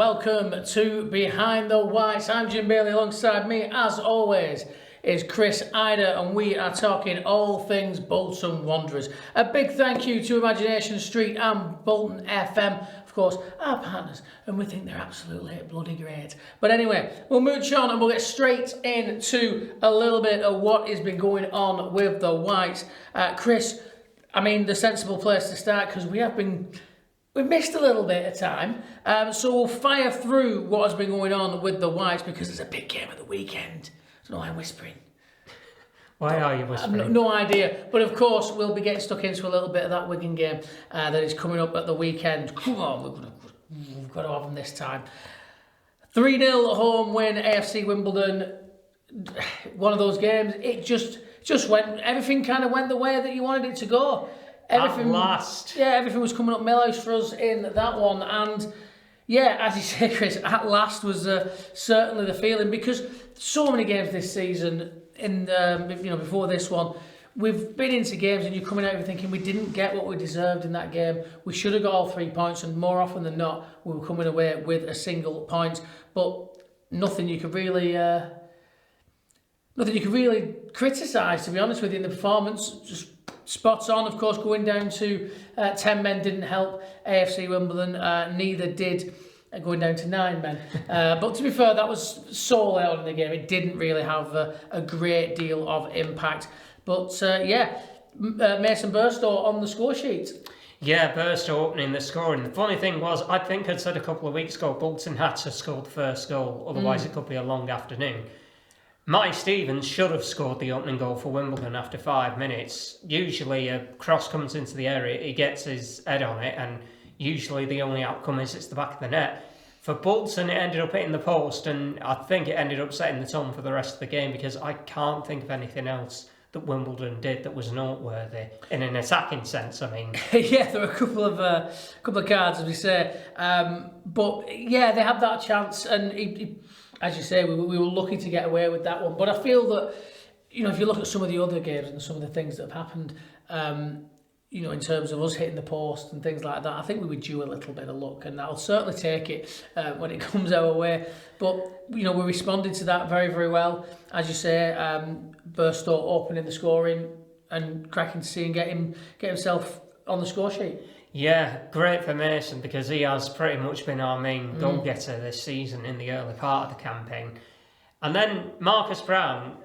welcome to Behind the Whites. I'm Jim Bailey, alongside me, as always, is Chris Ida, and we are talking all things Bolton Wanderers. A big thank you to Imagination Street and Bolton FM, of course, our partners, and we think they're absolutely bloody great. But anyway, we'll mooch on and we'll get straight into a little bit of what has been going on with the Whites. Chris, I mean, the sensible place to start, because we've missed a little bit of time, so we'll fire through what has been going on with the Whites, because it's a big game at the weekend. I don't know why I'm whispering. Why are you whispering? I've no idea. But of course, we'll be getting stuck into a little bit of that Wigan game that is coming up at the weekend. Come on, we've got to have them this time. 3-0 home win, AFC Wimbledon. One of those games, it just went, everything kind of went the way that you wanted it to go. Everything, at last. Yeah, everything was coming up mellows for us in that one. And yeah, as you say, Chris, at last was certainly the feeling, because so many games this season, before this one, we've been into games and you're coming out and thinking we didn't get what we deserved in that game. We should have got all 3 points, and more often than not, we were coming away with a single point. But nothing you could really criticise, to be honest with you, in the performance. Just spot on. Of course, going down to 10 men didn't help AFC Wimbledon. Neither did going down to 9 men. But to be fair, that was so late on in the game. It didn't really have a great deal of impact. But Mason Burstow on the score sheet. Yeah, Burstow opening the scoring. The funny thing was, I think I'd said a couple of weeks ago, Bolton had to score the first goal, otherwise it could be a long afternoon. Matty Stevens should have scored the opening goal for Wimbledon after 5 minutes. Usually a cross comes into the area, he gets his head on it, and usually the only outcome is it's the back of the net. For Bolton, it ended up hitting the post, and I think it ended up setting the tone for the rest of the game, because I can't think of anything else that Wimbledon did that was noteworthy in an attacking sense. I mean, yeah, there were a couple of cards, as we say, but yeah, they had that chance, and he, as you say, we were lucky to get away with that one. But I feel that, if you look at some of the other games and some of the things that have happened, in terms of us hitting the post and things like that, I think we were due a little bit of luck, and I'll certainly take it when it comes our way. But, we responded to that very, very well. As you say, Burstow opening the scoring, and cracking to see and get himself on the score sheet. Yeah, great for Mason, because he has pretty much been our main goal-getter this season in the early part of the campaign. And then Marcus Brown,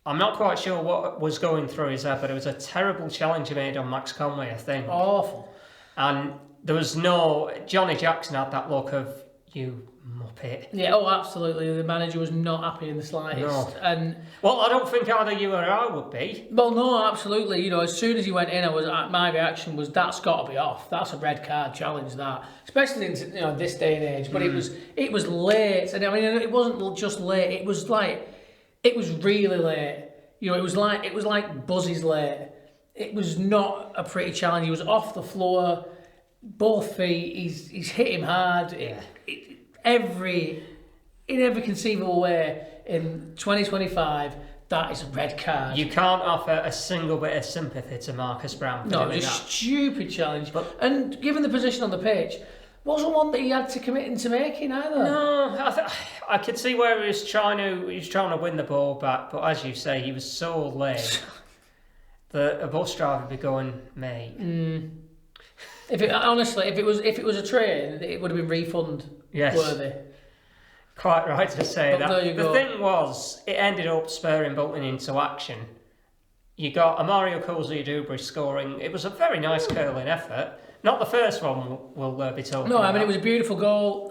I'm not quite sure what was going through his head, but it was a terrible challenge he made on Max Conway, I think. Awful. And there was no... Johnny Jackson had that look of, you muppet. Yeah, absolutely. The manager was not happy in the slightest. No. And well, I don't think either you or I would be. Well, no, absolutely. As soon as he went in, my reaction was, that's got to be off. That's a red card challenge, that. Especially in this day and age. But it was late, and I mean, it wasn't just late. It was really late. It was like Buzzy's late. It was not a pretty challenge. He was off the floor, both feet. He's hit him hard. Yeah. In every conceivable way in 2025, that is a red card. You can't offer a single bit of sympathy to Marcus Brown for doing it was a that. stupid challenge. And given the position on the pitch, wasn't one that he had to commit into making either. No, I could see where he was trying to win the ball back, but as you say, he was so late that a bus driver would be going, mate. If it was a train, it would have been refund worthy. Quite right to say but that. The thing was, it ended up spurring Bolton into action. You got a Mario Coolsey-Dubry scoring. It was a very nice curling effort. Not the first one we'll be talking about. No, I mean, it was a beautiful goal.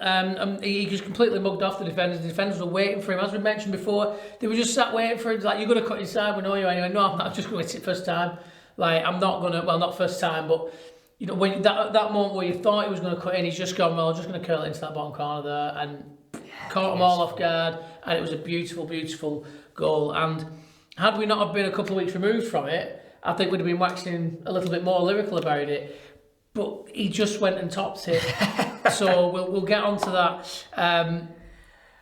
He just completely mugged off the defenders. The defenders were waiting for him. As we mentioned before, they were just sat waiting for him. Like, you're going to cut inside, we know you anyway. No, I'm not just going to hit it first time. Like, I'm not going to, well, not first time, but when that moment where you thought he was going to cut in, he's just gone, well, I'm just going to curl it into that bottom corner there, and caught them all off guard, and it was a beautiful, beautiful goal. And had we not have been a couple of weeks removed from it, I think we'd have been waxing a little bit more lyrical about it. But he just went and topped it, so we'll get onto that.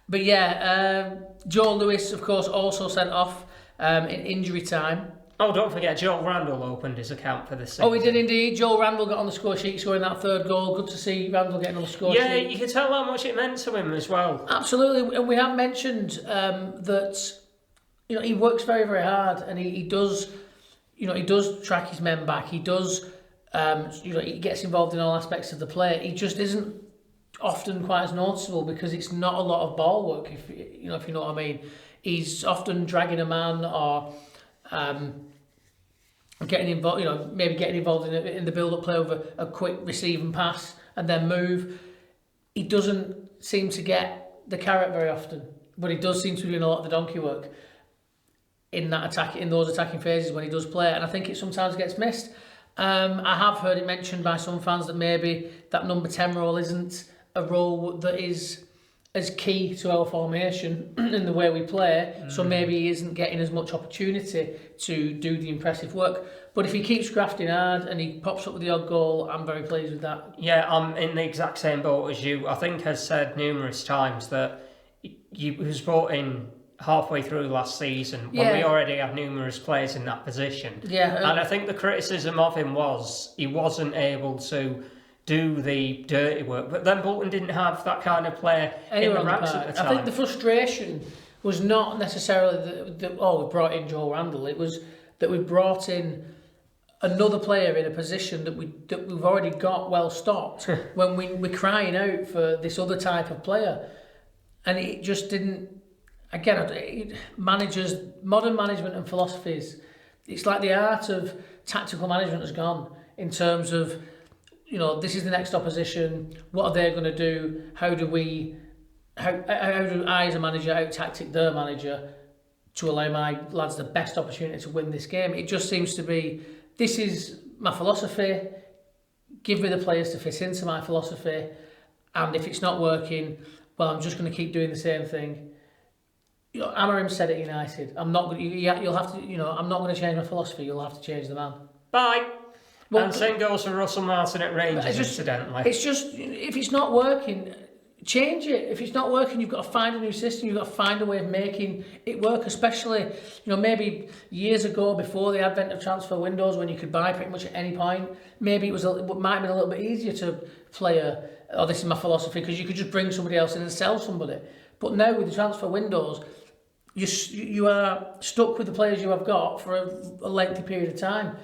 But yeah, Joe Lewis, of course, also sent off in injury time. Oh, don't forget, Joel Randall opened his account for this season. Oh, he did indeed. Joel Randall got on the score sheet, scoring that third goal. Good to see Randall getting on the score sheet. Yeah, you can tell how much it meant to him as well. Absolutely, and we have mentioned that he works very, very hard, and he does, he does track his men back. He does, he gets involved in all aspects of the play. He just isn't often quite as noticeable because it's not a lot of ball work. If you know what I mean. He's often dragging a man or getting involved. Maybe getting involved in the build-up play over a quick receive and pass and then move. He doesn't seem to get the carrot very often, but he does seem to be doing a lot of the donkey work in those attacking phases when he does play, and I think it sometimes gets missed. I have heard it mentioned by some fans that maybe that number 10 role isn't a role that is as key to our formation in the way we play, so maybe he isn't getting as much opportunity to do the impressive work. But if he keeps grafting hard and he pops up with the odd goal, I'm very pleased with that. Yeah, I'm in the exact same boat as you. I think I've said numerous times that he was brought in halfway through last season when we already had numerous players in that position. Yeah, and I think the criticism of him was he wasn't able to do the dirty work. But then Bolton didn't have that kind of player in the ranks at the time. I think the frustration was not necessarily that we brought in Joel Randall. It was that we brought in another player in a position that we've already got well stocked when we're crying out for this other type of player. And it just didn't... Again, modern management and philosophies, it's like the art of tactical management has gone in terms of, this is the next opposition, what are they going to do, how do I as a manager out-tactic their manager to allow my lads the best opportunity to win this game. It just seems to be, this is my philosophy, give me the players to fit into my philosophy, and if it's not working, well, I'm just going to keep doing the same thing. Amarim said at United, I'm not going to change my philosophy, you'll have to change the man. Bye. Well, and same goes for Russell Martin at Rangers, incidentally. It's just, if it's not working, change it. If it's not working, you've got to find a new system, you've got to find a way of making it work, especially, maybe years ago before the advent of transfer windows when you could buy pretty much at any point, maybe it might have been a little bit easier to play this is my philosophy, because you could just bring somebody else in and sell somebody. But now with the transfer windows, you are stuck with the players you have got for a lengthy period of time.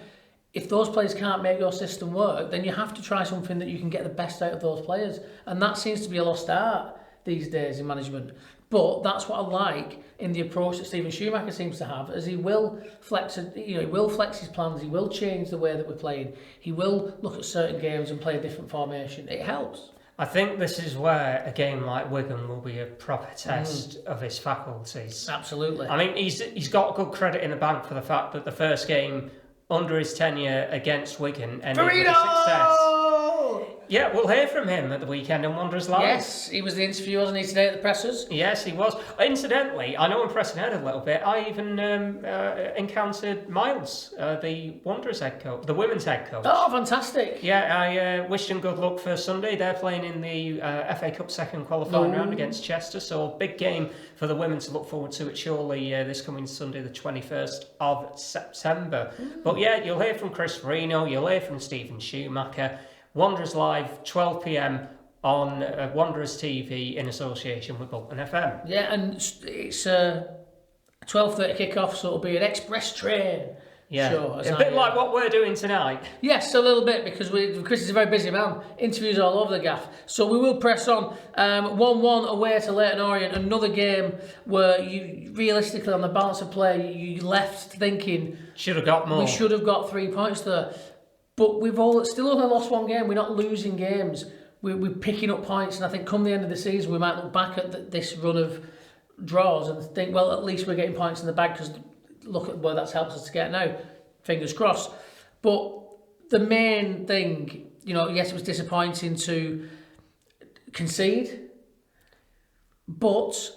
If those players can't make your system work, then you have to try something that you can get the best out of those players. And that seems to be a lost art these days in management. But that's what I like in the approach that Stephen Schumacher seems to have, as he will flex his plans, he will change the way that we're playing, he will look at certain games and play a different formation. It helps. I think this is where a game like Wigan will be a proper test of his faculties. Absolutely. I mean, he's got good credit in the bank for the fact that the first game under his tenure against Wigan ended with a success. Yeah, we'll hear from him at the weekend on Wanderers Live. Yes, he was the interview, wasn't he, today at the Pressers? Yes, he was. Incidentally, I know I'm pressing ahead a little bit. I even encountered Miles, the Wanderers head coach, the women's head coach. Oh, fantastic. Yeah, I wished him good luck for Sunday. They're playing in the FA Cup second qualifying round against Chester, so big game for the women to look forward to. It surely this coming Sunday, the 21st of September. But yeah, you'll hear from Chris Farino, you'll hear from Stephen Schumacher. Wanderers Live, 12 p.m. on Wanderers TV in association with Bolton FM. Yeah, and it's a 12:30 kick-off, so it'll be an express train show. A bit like what we're doing tonight. Yes, a little bit, because Chris is a very busy man. Interviews all over the gaff. So we will press on. 1-1 away to Leyton Orient, another game where you, realistically, on the balance of play, you left thinking... Should have got more. We should have got 3 points there. But we've still only lost one game. We're not losing games. We're picking up points, and I think come the end of the season, we might look back at this run of draws and think, well, at least we're getting points in the bag, because look at where that's helped us to get now. Fingers crossed. But the main thing, yes, it was disappointing to concede, but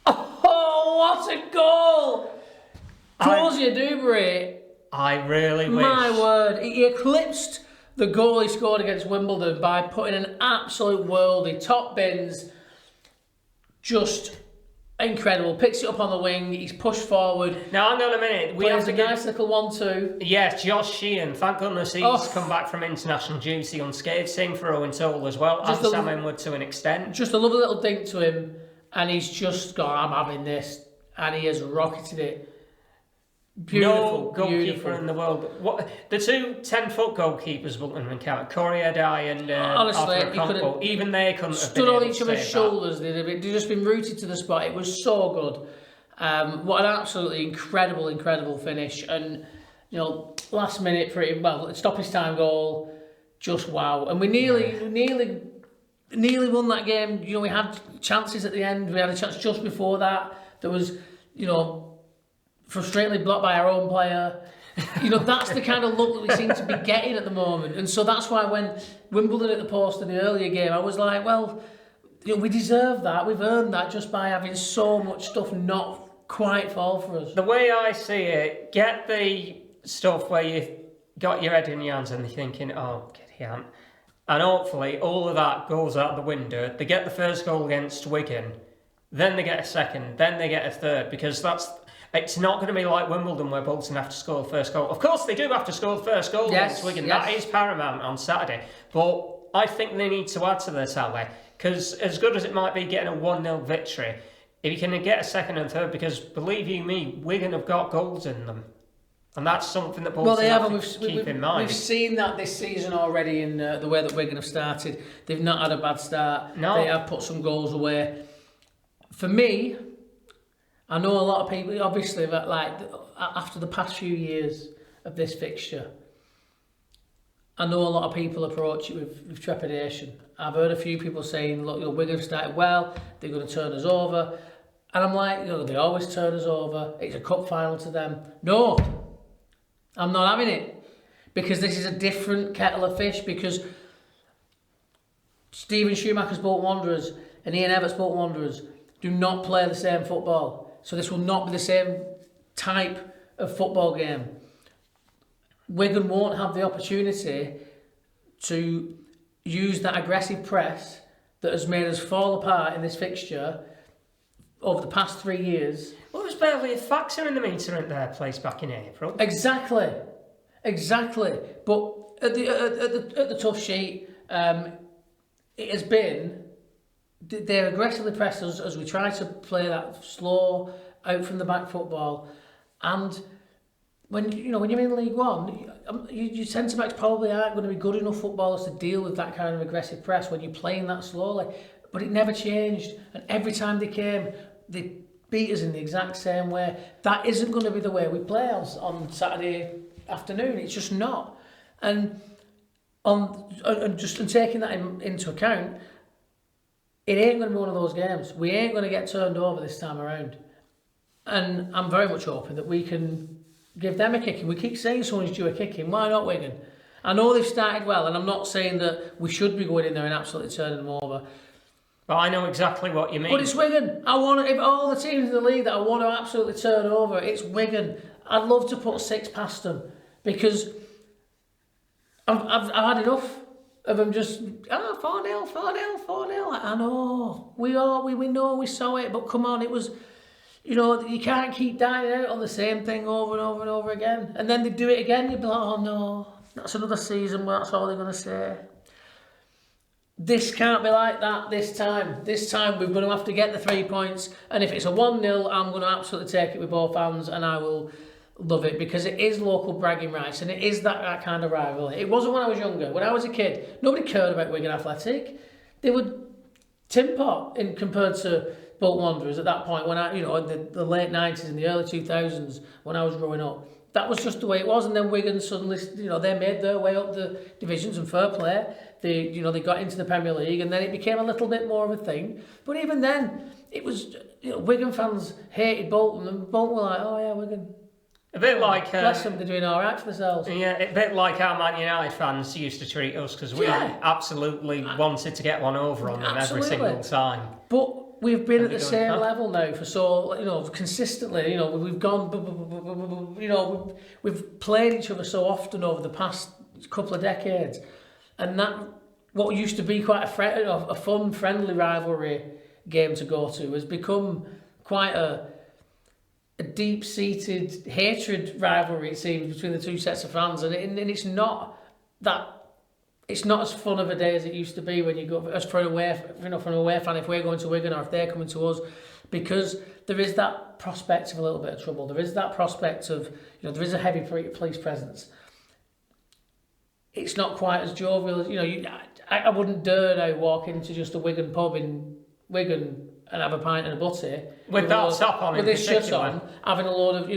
oh, what a goal! Crozier Dubry. I really wish. My word, he eclipsed the goal he scored against Wimbledon by putting an absolute worldie. Top bins, just incredible. Picks it up on the wing. He's pushed forward. Now, hang on a minute. We Plays have a to nice little 1-2. Yes, Josh Sheehan. Thank goodness he's come back from international duty unscathed. Same for Owen Toole as well. And Sam Inwood to an extent. Just a lovely little dink to him, and he's just gone, I'm having this. And he has rocketed it. Beautiful, no goalkeeper in the world. What the two 10-foot goalkeepers Bolton encountered, Corey Adai and honestly, Arthur even they couldn't have stood on each other's shoulders. They'd just been rooted to the spot. It was so good. What an absolutely incredible finish. And last minute stoppage time goal, just wow. And we nearly won that game. We had chances at the end. We had a chance just before that. There was, frustratingly blocked by our own player. That's the kind of look that we seem to be getting at the moment. And so that's why when Wimbledon at the post in the earlier game, I was like, well, we deserve that. We've earned that just by having so much stuff not quite fall for us. The way I see it, get the stuff where you've got your head in your hands and you're thinking, oh, giddy aunt. And hopefully all of that goes out the window. They get the first goal against Wigan, then they get a second, then they get a third, because it's not going to be like Wimbledon where Bolton have to score the first goal. Of course, they do have to score the first goal against Wigan. Yes. That is paramount on Saturday. But I think they need to add to this, Ali, because as good as it might be getting a 1-0 victory, if you can get a second and third, because believe you me, Wigan have got goals in them. And that's something that Bolton have to keep in mind. We've seen that this season already in the way that Wigan have started. They've not had a bad start. No. They have put some goals away. For me, I know a lot of people, obviously, that after the past few years of this fixture, I know a lot of people approach it with trepidation. I've heard a few people saying, look, Wigan have started well, they're going to turn us over. And I'm like, they always turn us over. It's a cup final to them. No, I'm not having it. Because this is a different kettle of fish. Because Stephen Schumacher's Bolton Wanderers and Ian Everett's Bolton Wanderers do not play the same football. So this will not be the same type of football game. Wigan won't have the opportunity to use that aggressive press that has made us fall apart in this fixture over the past 3 years. Well, there's barely a factor in the meter at their place back in April. Exactly. But at the tough sheet, it has been. They're aggressively pressed us as we try to play that slow, out from the back football. And when you're in League One, your centre backs probably aren't going to be good enough footballers to deal with that kind of aggressive press when you're playing that slowly. But it never changed. And every time they came, they beat us in the exact same way. That isn't going to be the way we play on Saturday afternoon. It's just not. And taking that into account, it ain't going to be one of those games. We ain't going to get turned over this time around. And I'm very much hoping that we can give them a kicking. We keep saying someone's due a kicking. Why not Wigan? I know they've started well, and I'm not saying that we should be going in there and absolutely turning them over. But I know exactly what you mean. But it's Wigan. If all the teams in the league that I want to absolutely turn over, it's Wigan. I'd love to put 6 past them, because I've had enough of them just 4-0. I know we know we saw it, but come on, it was you can't keep dining out on the same thing over and over and over again, and then they do it again. You'd be like, oh no, that's another season where that's all they're going to say. This can't be like that this time. This time we're going to have to get the 3 points, and if it's a 1-0, I'm going to absolutely take it with both hands, and I will love it, because it is local bragging rights, and it is that kind of rivalry. It wasn't when I was younger. When I was a kid, nobody cared about Wigan Athletic. They would tin pot compared to Bolton Wanderers at that point, when in the late 90s and the early 2000s, when I was growing up. That was just the way it was. And then Wigan suddenly, they made their way up the divisions, and fair play. They got into the Premier League, and then it became a little bit more of a thing. But even then, it was, Wigan fans hated Bolton, and Bolton were like, oh yeah, Wigan. A bit like... bless them, they're doing all right for themselves. Yeah, a bit like how Man United fans used to treat us, because we absolutely wanted to get one over on them every single time. But we've been at the same level now for so, consistently, we've gone, we've played each other so often over the past couple of decades. And that, what used to be quite a fun, friendly rivalry game to go to, has become quite a deep-seated hatred rivalry, it seems, between the two sets of fans, and it's not that. It's not as fun of a day as it used to be when you go as for an away, from an away fan. If we're going to Wigan or if they're coming to us, because there is that prospect of a little bit of trouble. There is that prospect of there is a heavy police presence. It's not quite as jovial as I wouldn't dare now walk into just a Wigan pub in Wigan and have a pint and a butty with that top on, with this shirt on, having a load of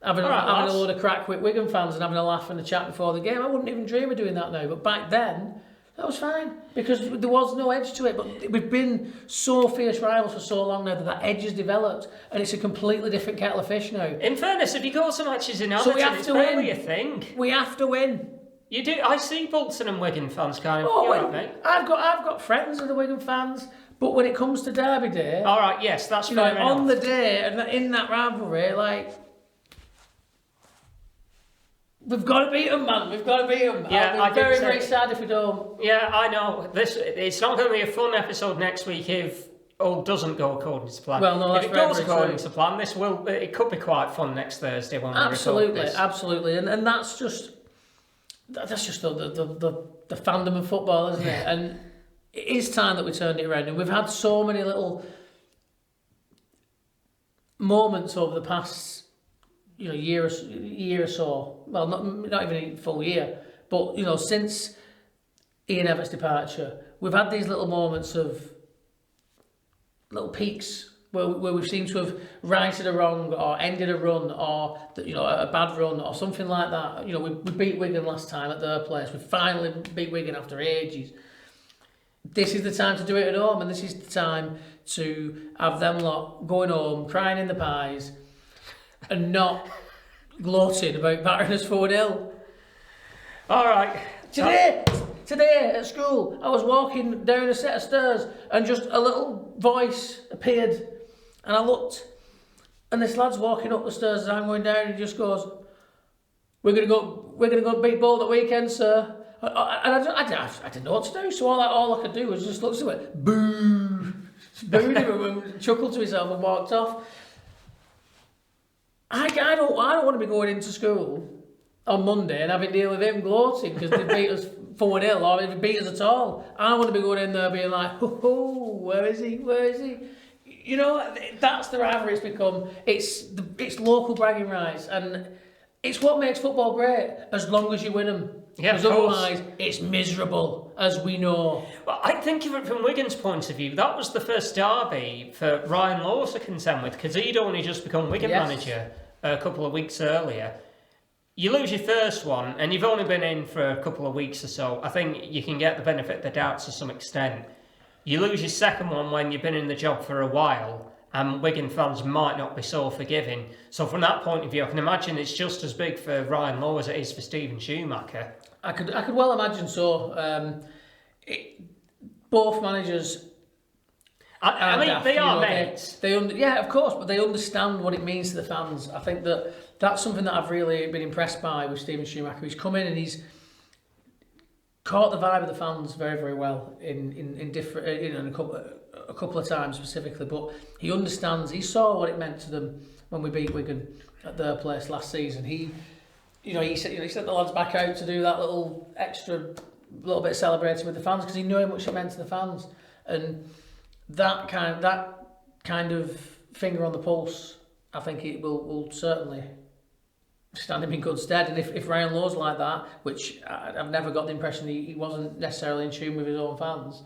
having a load of crack with Wigan fans and having a laugh and a chat before the game. I wouldn't even dream of doing that now. But back then, that was fine because there was no edge to it. But we've been so fierce rivals for so long now that edge has developed, and it's a completely different kettle of fish now. In fairness, if you go to matches in Hamilton, it's barely a thing. We have to win. You do. I see Bolton and Wigan fans kind of. Mate. I've got friends of the Wigan fans, but when it comes to Derby Day, all right, yes, that's fair enough. On the day and in that rivalry, we've got to beat them, man. We've got to beat them. Yeah, I'll be very, very sad if we don't. Yeah, I know. It's not going to be a fun episode next week if all doesn't go according to plan. Well, no, that's if it goes according to plan, it could be quite fun next Thursday when we record this. Absolutely, and that's just the fandom of football, isn't it? And it is time that we turned it around. And we've had so many little moments over the past year or so. Well, not even a full year, but since Ian Everett's departure, we've had these little moments of little peaks where we seem to have righted a wrong or ended a run or a bad run or something like that. We beat Wigan last time at their place. We finally beat Wigan after ages. This is the time to do it at home, and this is the time to have them lot going home, crying in the pies, and not gloating about battering us 4-0. All right. Today at school, I was walking down a set of stairs and just a little voice appeared, and I looked, and this lad's walking up the stairs as I'm going down, and he just goes, "We're gonna go beat Bolton at weekend, sir." And I didn't know what to do, so all I could do was just look to it, boo, booed him and chuckled to himself and walked off. I don't want to be going into school on Monday and having to deal with him gloating because they beat us 4-0 or if they beat us at all. I want to be going in there being like, oh, where is he? That's the rivalry it's become. It's local bragging rights, and it's what makes football great as long as you win them. Yeah, because otherwise it's miserable, as we know. Well, I think of it from Wigan's point of view. That was the first derby for Ryan Law to contend with because he'd only just become Wigan manager a couple of weeks earlier. You lose your first one and you've only been in for a couple of weeks or so. I think you can get the benefit of the doubt to some extent. You lose your second one when you've been in the job for a while and Wigan fans might not be so forgiving. So from that point of view, I can imagine it's just as big for Ryan Law as it is for Stephen Schumacher. I could well imagine so. Both managers. I mean, they are mates. Yeah, of course, but they understand what it means to the fans. I think that's something that I've really been impressed by with Stephen Schumacher. He's come in and he's caught the vibe of the fans very, very well in different a couple of times specifically. But he understands. He saw what it meant to them when we beat Wigan at their place last season. He sent the lads back out to do that little bit of celebrating with the fans because he knew how much it meant to the fans, and that kind of finger on the pulse, I think it will certainly stand him in good stead. And if Ryan Law's like that, which I've never got the impression he wasn't necessarily in tune with his own fans,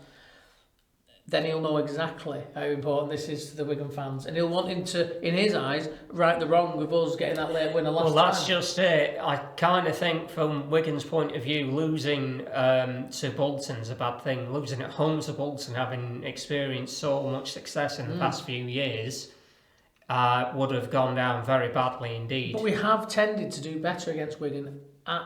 then he'll know exactly how important this is to the Wigan fans, and he'll want him to, in his eyes, right the wrong of us getting that late winner last time. Well, that's just it. I kind of think from Wigan's point of view, losing to Bolton's a bad thing. Losing at home to Bolton, having experienced so much success in the past few years, would have gone down very badly indeed. But we have tended to do better against Wigan at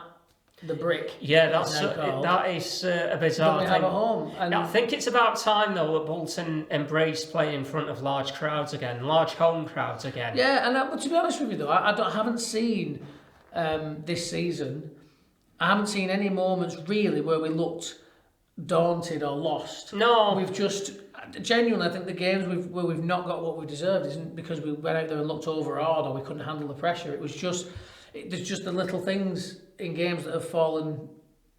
the Brick. Yeah, that is a bizarre thing. Have at home. And I think it's about time though that Bolton embraced playing in front of large crowds again, large home crowds again. Yeah, and to be honest with you though, I haven't seen this season. I haven't seen any moments really where we looked daunted or lost. No. We've just genuinely, I think the games where we've not got what we deserved isn't because we went out there and looked overawed or we couldn't handle the pressure. It was just there's just the little things in games that have fallen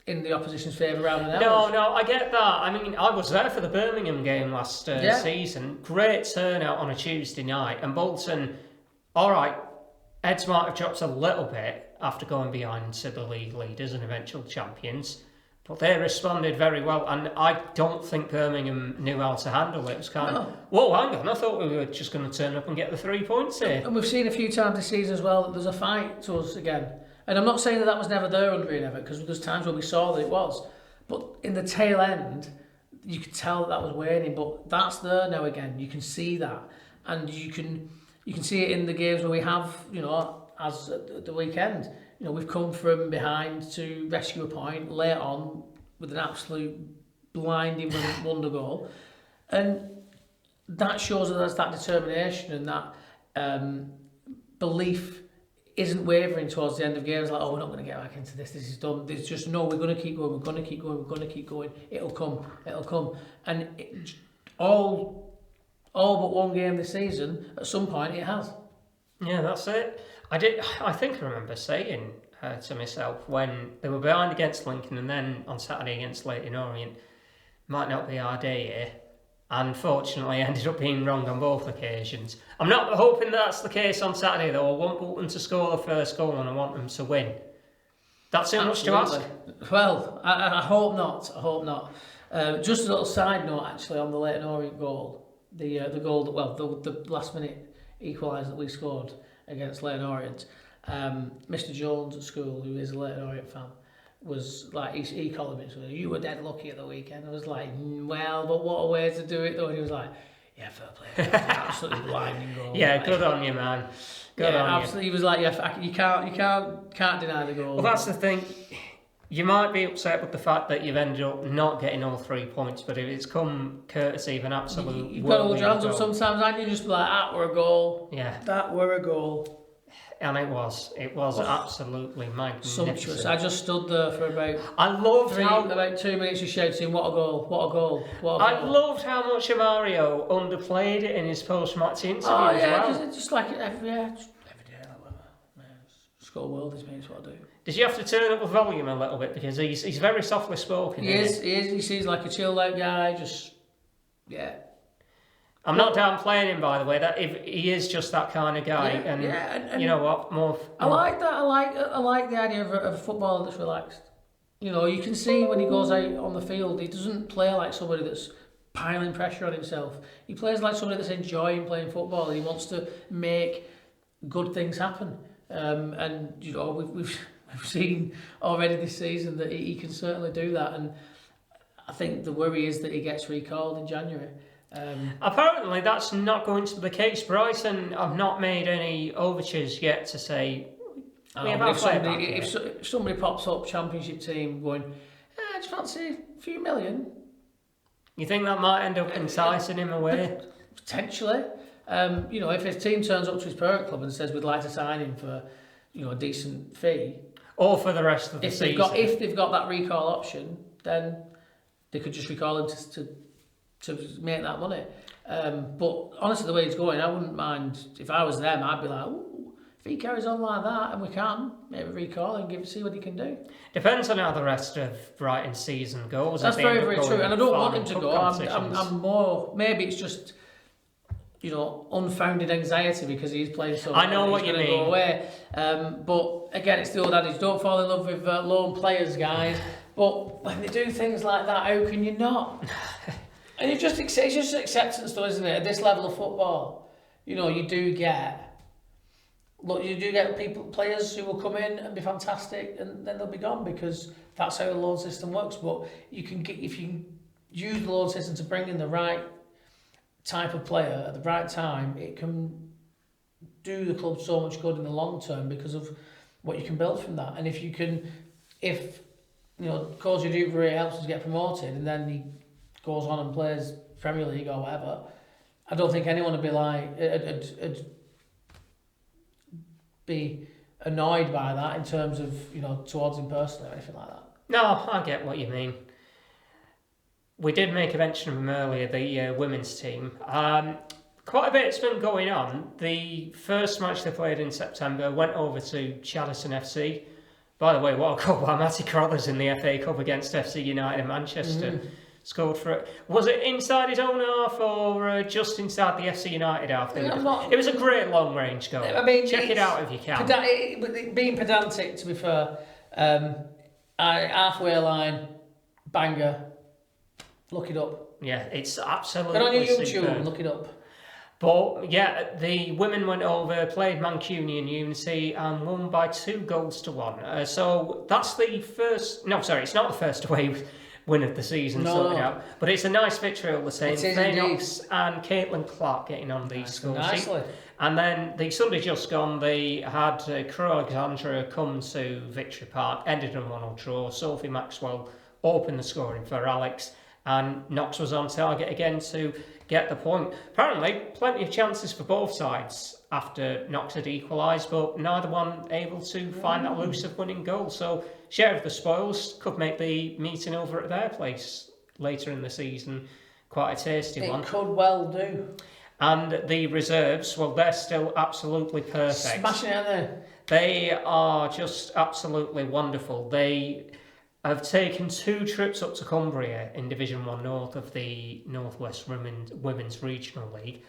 in the opposition's favour around and out. No, I get that. I mean, I was there for the Birmingham game last season. Great turnout on a Tuesday night. And Bolton, all right, heads might have dropped a little bit after going behind to the league leaders and eventual champions. But they responded very well. And I don't think Birmingham knew how to handle it. It was kind of, whoa, hang on, I thought we were just going to turn up and get the 3 points here. And we've seen a few times this season as well that there's a fight to us again. And I'm not saying that was never there under Ian Evatt, because there's times where we saw that it was. But in the tail end, you could tell that was waning. But that's there now again. You can see that. And you can see it in the games where we have, as at the weekend. We've come from behind to rescue a point late on with an absolute blinding wonder goal. And that shows that there's that determination and that belief isn't wavering towards the end of games, like, oh, we're not going to get back into this is done. There's just, no, we're going to keep going, we're going to keep going, it'll come. And all but one game this season, at some point it has. Yeah, that's it. I think I remember saying to myself when they were behind against Lincoln and then on Saturday against Leyton Orient, might not be our day here. Unfortunately, I ended up being wrong on both occasions. I'm not hoping that's the case on Saturday, though. I want Bolton to score the first goal and I want them to win. That's too much to ask. Well, I hope not. Just a little side note, actually, on the Leyton Orient goal. The goal that, the last minute equaliser that we scored against Leyton Orient. Mr. Jones at school, who is a Leyton Orient fan, was like, he called me, so you were dead lucky at the weekend. I was like, well, but what a way to do it though. And he was like, yeah, fair play. Absolutely blinding goal. Yeah, like, good on you, man. Good on absolutely. You. He was like, yeah, you can't deny the goal. Well, that's the thing. You might be upset with the fact that you've ended up not getting all 3 points, but if it's come courtesy of an absolute, you've got to hold your hands up sometimes, and you just be like, that were a goal. Yeah, that were a goal. And it was absolutely magnificent. Sumptuous. I just stood there for about about 2 minutes just shouting, what a goal, what a goal, what a goal. I loved how much Mario underplayed it in his post-match interview as well. because it's just like every day, Skull World is me, it's what I do. Did you have to turn up the volume a little bit, because he's very softly spoken? He is, he seems like a chilled out guy, I'm not downplaying him, by the way. That if he is just that kind of guy, and you know what, more. I like that. I like the idea of a footballer that's relaxed. You can see when he goes out on the field, he doesn't play like somebody that's piling pressure on himself. He plays like somebody that's enjoying playing football. He wants to make good things happen. And we've seen already this season that he can certainly do that. And I think the worry is that he gets recalled in January. Apparently that's not going to be the case. Brighton have not made any overtures yet to say if somebody pops up Championship team going, do you fancy a few million? You think that might end up enticing him away? Potentially. If his team turns up to his parent club and says we'd like to sign him for a decent fee, or for the rest of the season, if they've got that recall option, then they could just recall him to make that money. But honestly, the way it's going, I wouldn't mind. If I was them, I'd be like, ooh, if he carries on like that and we can, maybe recall and see what he can do. Depends on how the rest of Brighton's season goes. That's very, very true. And I don't want him to go. I'm more, maybe it's just, unfounded anxiety because he's playing so I know what you mean. Go away. But again, it's the old adage, don't fall in love with lone players, guys. But when they do things like that, how can you not? And it's just acceptance, though, isn't it? At this level of football, you do get players who will come in and be fantastic, and then they'll be gone because that's how the loan system works. But if you use the loan system to bring in the right type of player at the right time, it can do the club so much good in the long term because of what you can build from that. And if Cozy Duvere helps us get promoted, and then he goes on and plays Premier League or whatever, I don't think anyone would be be annoyed by that in terms of towards him personally or anything like that. No, I get what you mean. we did make a mention of them earlier, the women's team. Quite a bit's been going on. The first match they played in September went over to Chaddison FC. By the way, what a goal by Matty Trotters in the FA Cup against FC United in Manchester. Scored for it. Was it inside his own half or just inside the FC United half? It was a great long range goal. I mean, check it out if you can. Being pedantic, to be fair, halfway line, banger. Look it up. Yeah, it's absolutely Get on your YouTube superb. and look it up. But yeah, the women went over, played Mancunian Unity and won by 2-1. So that's the first. No, sorry, it's not the first away win of the season sorted out, but it's a nice victory all the same. Knox and Caitlin Clark getting on the score sheet. And then the Sunday just gone, they had Crewe Alexandra come to Victory Park, ended in 1-1 draw. Sophie Maxwell opened the scoring for Alex, and Knox was on target again to get the point. Apparently, plenty of chances for both sides after Knox had equalised, but neither one able to find that elusive winning goal. So, share of the spoils could make the meeting over at their place later in the season quite a tasty one. It could well do. And the reserves, well, they're still absolutely perfect. Smashing out there. They are just absolutely wonderful. They have taken 2 trips up to Cumbria in Division 1 North of the North West Women's Regional League.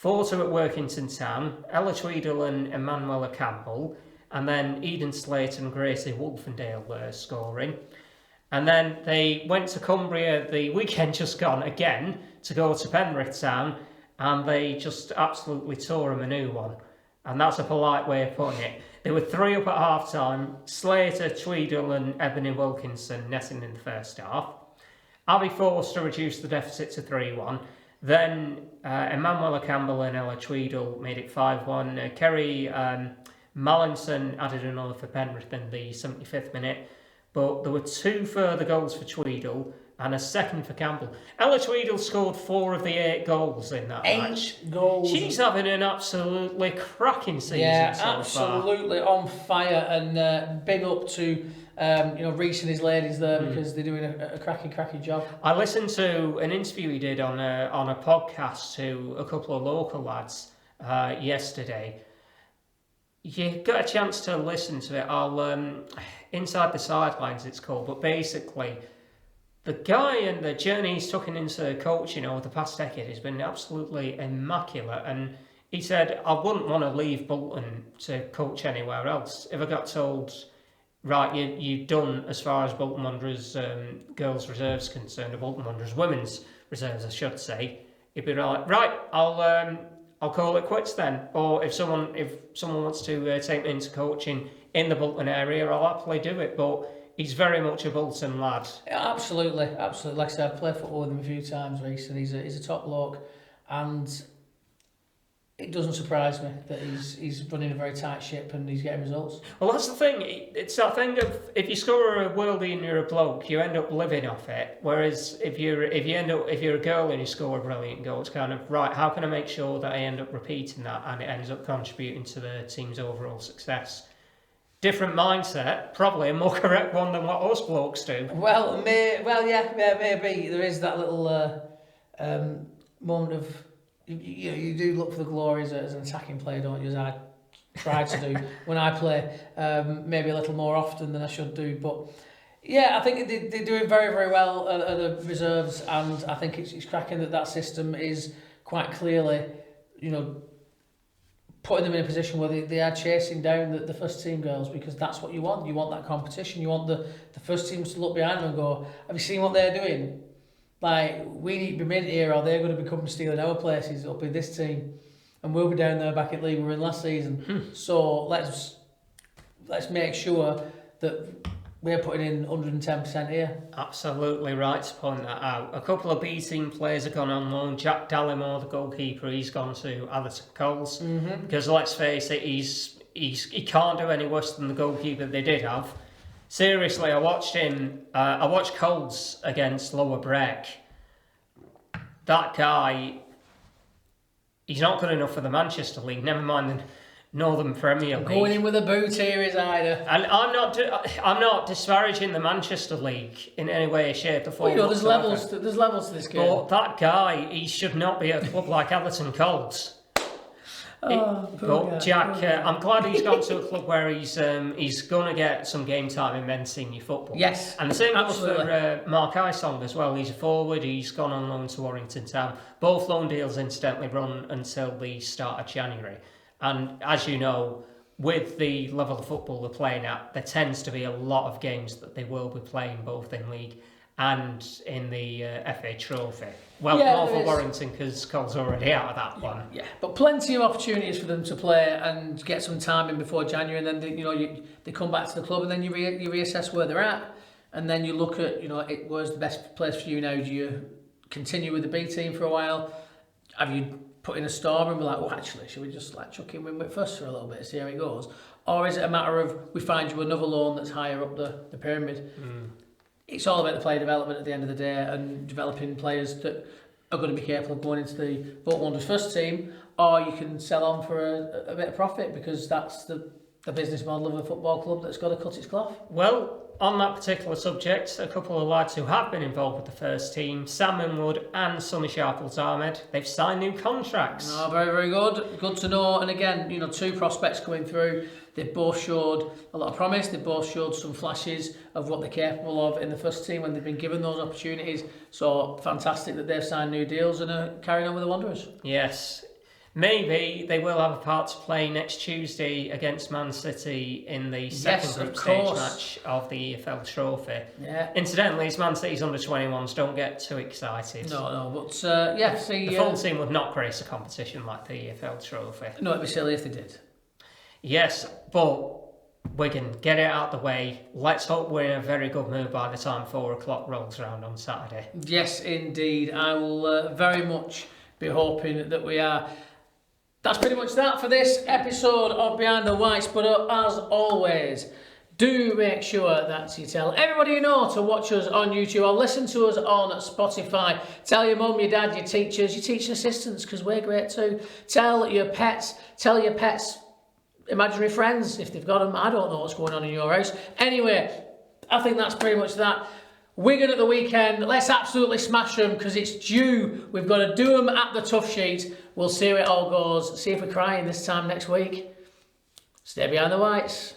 4-2 at Workington Town, Ella Tweedle and Emanuela Campbell, and then Eden Slate and Gracie Wolfendale were scoring. And then they went to Cumbria the weekend just gone again to go to Penrith Town, and they just absolutely tore them a new one. And that's a polite way of putting it. There were 3 up at half-time, Slater, Tweedle and Ebony Wilkinson netting in the first half. Abby Forster reduced the deficit to 3-1. Then Emanuela Campbell and Ella Tweedle made it 5-1. Kerry Mallinson added another for Penrith in the 75th minute. But there were 2 further goals for Tweedle and a second for Campbell. Ella Tweedle scored 4 of the 8 goals in that match. 8 goals. She's having an absolutely cracking season so absolutely far. On fire, and big up to Reece and his ladies there because they're doing a cracking job. I listened to an interview he did on a podcast to a couple of local lads yesterday. You got a chance to listen to it. I'll Inside the Sidelines it's called, but basically the guy and the journey he's taken into coaching over the past decade has been absolutely immaculate. And he said, I wouldn't want to leave Bolton to coach anywhere else. If I got told, right, you're done as far as Bolton Wanderers girls' reserves concerned, or Bolton Wanderers women's reserves, I should say, he'd be like, right, I'll call it quits then. Or if someone wants to take me into coaching in the Bolton area, I'll happily do it. But he's very much a Bolton lad. Absolutely. Like I said, I've played football with him a few times, Reece, and he's a top bloke. And it doesn't surprise me that he's running a very tight ship and he's getting results. Well, that's the thing. It's that thing of if you score a worldie and you're a bloke, you end up living off it. Whereas if you're a girl and you score a brilliant goal, it's kind of right. How can I make sure that I end up repeating that and it ends up contributing to the team's overall success? Different mindset, probably a more correct one than what us blokes do. Well, maybe there is that little moment of you do look for the glory as an attacking player, don't you? As I try to do when I play, maybe a little more often than I should do. But yeah, I think they're doing very, very well at the reserves, and I think it's cracking that system is quite clearly, putting them in a position where they are chasing down the first team girls, because that's what you want. You want that competition. You want the first teams to look behind them and go, have you seen what they're doing? Like, we need to be mint here, or they're going to become stealing our places up in this team, and we'll be down there back at league we were in last season. So let's make sure that we're putting in 110% here. Absolutely right to point that out. A couple of B team players have gone on loan. Jack Dallimore, the goalkeeper, he's gone to Alison Coles because let's face it, he can't do any worse than the goalkeeper they did have. Seriously, I watched Coles against Lower Breck. That guy, he's not good enough for the Manchester League, never mind Northern Premier League. Going in with a boot here is Ida. And I'm not disparaging the Manchester League in any way, shape or form. Well, there's levels to this game. But that guy, he should not be at a club like Everton Colts. Jack, I'm glad he's gone to a club where he's going to get some game time in men's senior football. Yes, and the same absolutely. goes for Mark Isong as well. He's a forward. He's gone on loan to Warrington Town. Both loan deals, incidentally, run until the start of January. And as you know, with the level of football they're playing at, there tends to be a lot of games that they will be playing both in league and in the FA Trophy. Well, more for Warrington because Cole's already out of that one. Yeah, but plenty of opportunities for them to play and get some time in before January, and then they come back to the club, and then you reassess where they're at, and then you look at where's the best place for you now. Do you continue with the B team for a while? Have you put in a storm and be like, well, actually, should we just chuck in Winwick first for a little bit and see how it goes? Or is it a matter of we find you another loan that's higher up the pyramid? It's all about the player development at the end of the day and developing players that are going to be capable of going into the Bolton Wanderers first team, or you can sell on for a bit of profit because that's the business model of a football club that's got to cut its cloth. Well, on that particular subject, a couple of lads who have been involved with the first team, Sam Winwood and Sonny Sharples Ahmed, they've signed new contracts. Oh, very, very good. Good to know. And again, two prospects coming through. They've both showed a lot of promise. They've both showed some flashes of what they're capable of in the first team when they've been given those opportunities. So fantastic that they've signed new deals and are carrying on with the Wanderers. Yes. Maybe they will have a part to play next Tuesday against Man City in the second group stage match of the EFL Trophy. Yeah. Incidentally, it's Man City's under-21s. Don't get too excited. No, but the full team would not grace a competition like the EFL Trophy. No, it'd be silly if they did. Yes, but Wigan, get it out of the way. Let's hope we're in a very good mood by the time 4 o'clock rolls around on Saturday. Yes, indeed. I will very much be hoping that we are. That's pretty much that for this episode of Behind the Whites. But as always, do make sure that you tell everybody you know to watch us on YouTube or listen to us on Spotify. Tell your mum, your dad, your teachers, your teaching assistants, because we're great too. Tell your pets imaginary friends if they've got them. I don't know what's going on in your house. Anyway, I think that's pretty much that. Wigan at the weekend, let's absolutely smash them because it's due. We've got to do them at the Tough Sheet. We'll see how it all goes. See if we're crying this time next week. Stay behind the whites.